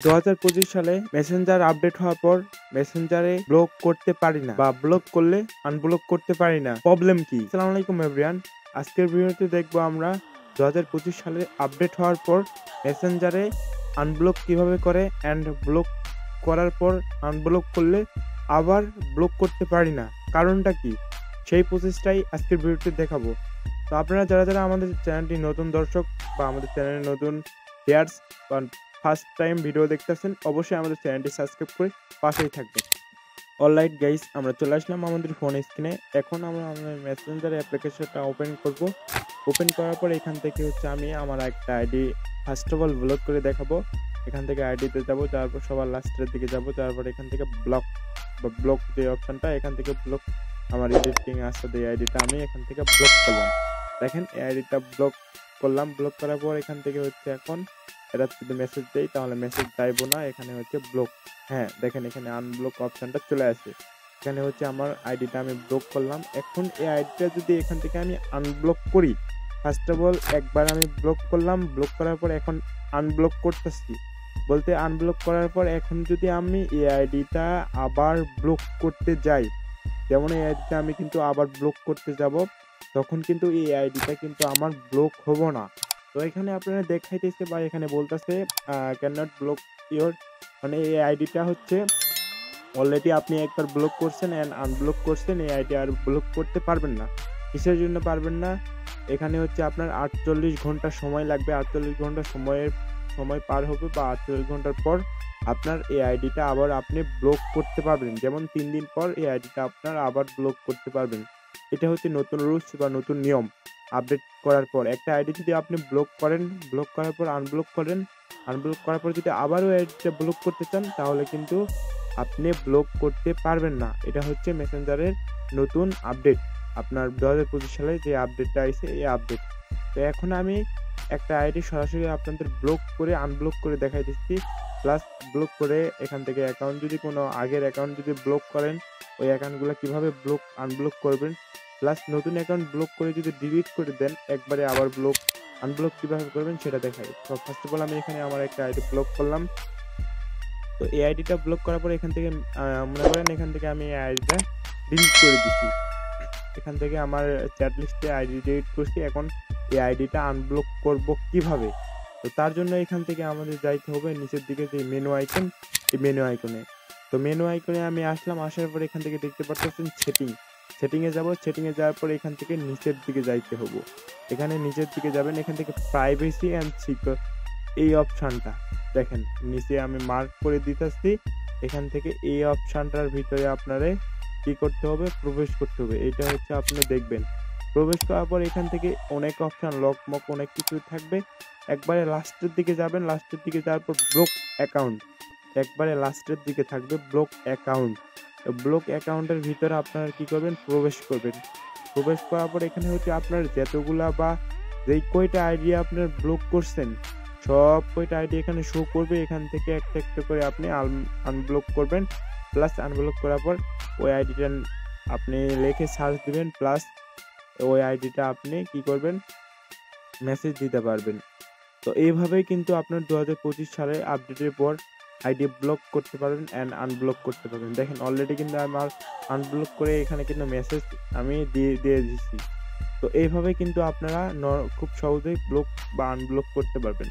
2025 সালে Messenger update হওয়ার পর মেসেঞ্জারে ব্লক করতে পারি না বা ব্লক করলে আনব্লক করতে পারি না। প্রবলেম কি? আসসালামু আলাইকুম এভরিওয়ান। আজকের ভিডিওতে দেখবো আমরা 2025 সালে আপডেট হওয়ার পর মেসেঞ্জারে আনব্লক কিভাবে করে এন্ড ব্লক করার পর আনব্লক করলে আবার ব্লক করতে পারি না। কারণটা কি? সেই প্রসেসটাই আজকের ভিডিওতে দেখাবো। তো আপনারা যারা আমাদের চ্যানেলটি নতুন দর্শক বা আমাদের চ্যানেলের নতুন ভিউয়ার্স বা ফার্স্ট টাইম ভিডিও দেখতেছেন, অবশ্যই আমাদের চ্যানেলটি সাবস্ক্রাইব করে পাশেই থাকবেন। অলরাইট গাইস, আমরা চলে আসলাম আমাদের ফোন স্ক্রিনে। এখন আমরা আমাদের মেসেঞ্জার অ্যাপ্লিকেশনটা ওপেন করব। ওপেন করার পর এখান থেকে আমি আমার একটা ID first of all block করে দেখাবো। এখান থেকে আইডিতে যাব, যাওয়ার পর সবার লাস্টের দিকে যাব, তারপর এখান থেকে ব্লক যে অপশনটা, এখান থেকে ব্লক আমার এডিটিং আসছে এই আইডিটা আমি এখান থেকে ব্লক করলাম। দেখেন এই আইডিটা ব্লক করলাম। ব্লক করার পর এখান থেকে এখন এটা যদি মেসেজ দেই তাহলে মেসেজ যাইবো না। এখানে ব্লক, হ্যাঁ দেখেন এখানে আনব্লক অপশনটা চলে আসে। এখানে আমার আইডিটা আমি ব্লক করলাম। এখন এই আইডিটা যদি এখান থেকে আমি আনব্লক করি, ফার্স্ট অফ অল একবার আমি ব্লক করলাম। ব্লক করার পর এখন আনব্লক করতেছি, বলতে আনব্লক করার পর এখন যদি আমি এই আইডিটা আবার ব্লক করতে যাই, যেমন এই আইডিটা আমি কিন্তু আবার ব্লক করতে যাব, তখন কিন্তু এই আইডিটা কিন্তু আমার ব্লক হবো না। তো এখানে আপনারা দেখাইতেছে বা এখানে বলতেছে ক্যান নট ব্লক ইওর, মানে এই আইডিটা অলরেডি আপনি একবার ব্লক করছেন এন্ড আনব্লক করছেন, এই আইডি আর ব্লক করতে পারবেন না। কিসের জন্য পারবেন না? এখানে আপনার 48 ঘন্টা সময় লাগবে। 48 ঘন্টা সময় পার হবে বা 48 ঘন্টার পর আপনার এই আইডিটা আবার আপনি ব্লক করতে পারবেন। যেমন 3 দিন পর এই আইডিটা আপনার আবার ব্লক করতে পারবেন। এটা নতুন রুলস বা নতুন নিয়ম। আপডেট করার পর একটা আইডি যদি আপনি ব্লক করেন, ব্লক করার পর আনব্লক করেন, আনব্লক করার পর যদি আবারও আইডিটা ব্লক করতে চান, তাহলে কিন্তু আপনি ব্লক করতে পারবেন না। এটা মেসেঞ্জারের নতুন আপডেট, আপনার 2025 সালে যে আপডেটটা আইছে এই আপডেট। তো এখন আমি একটা আইডি সরাসরি আপনাদের ব্লক করে আনব্লক করে দেখাই দিচ্ছি, প্লাস ব্লক করে এখান থেকে অ্যাকাউন্ট যদি কোনো আগের অ্যাকাউন্ট যদি ব্লক করেন, ওই অ্যাকাউন্টগুলো কিভাবে ব্লক আনব্লক করবেন, প্লাস নতুন অ্যাকাউন্ট ব্লক করে যদি ডিলিট করে দেন একবারে আবার আনব্লক কিভাবে করবেন সেটা দেখাই। তো ফার্স্ট অফ অল আমি এখানে আমার একটা আইডি ব্লক করলাম। তো এই আইডিটা ব্লক করার পর এখান থেকে মনে করেন এখান থেকে আমি এই আইডিটা ডিলিট করে দিচ্ছি। এখান থেকে আমার চ্যাট লিস্টে আইডি ডিলিট করছি। এখন এই আইডিটা আনব্লক করব কিভাবে? তো তার জন্য এখান থেকে আমাদের যাইতে হবে নিচের দিকে যে মেনু আইকন, এই মেনু আইকনে। তো মেনু আইকনে আমি আসলাম। আসার পর এখান থেকে দেখতে পাচ্ছেন সেটিংয়ে যাব। সেটিংয়ে যাওয়ার পর এখান থেকে নিচের দিকে যাইতে হবে। এখানে নিচের দিকে যাবেন, এখান থেকে প্রাইভেসি এন্ড সিকিউর এই অপশনটা দেখেন নিচে আমি মার্ক করে দিতেছি। এখান থেকে এই অপশনটার ভিতরে আপনারে কি করতে হবে? প্রবেশ করতে হবে। এটা আপনি দেখবেন। প্রবেশ করার পর এখান থেকে অনেক অপশন লকমক অনেক কিছু থাকবে। একবারে লাস্টের দিকে যাবেন। লাস্টের দিকে যাওয়ার পর ব্লক অ্যাকাউন্ট, একবারে লাস্টের দিকে থাকবে ব্লক অ্যাকাউন্ট। ব্লক অ্যাকাউন্টের ভিতরে আপনারা কি করবেন? প্রবেশ করবেন। প্রবেশ করার পর এখানে আপনার যতগুলা বা যেই কয়টা আইডি আপনার ব্লক করছেন, সব কয়টা আইডি এখানে শো করবে। এখান থেকে একটা একটা করে আপনি আনব্লক করবেন। প্লাস আনব্লক করার পর ওই আইডিটা আপনি লিখে সার্চ দিবেন, প্লাস ওই আইডিটা আপনি কি করবেন? মেসেজ দিতে পারবেন। তো এইভাবেই কিন্তু আপনার 2025 সালে আপডেটের পর আইডি ব্লক করতে পারবেন এন্ড আনব্লক করতে পারবেন। দেখেন অলরেডি কিন্তু আমার আনব্লক করে এখানে কিন্তু মেসেজ আমি দিয়ে দিচ্ছি। তো এইভাবে কিন্তু আপনারা খুব সহজেই ব্লক বা আনব্লক করতে পারবেন।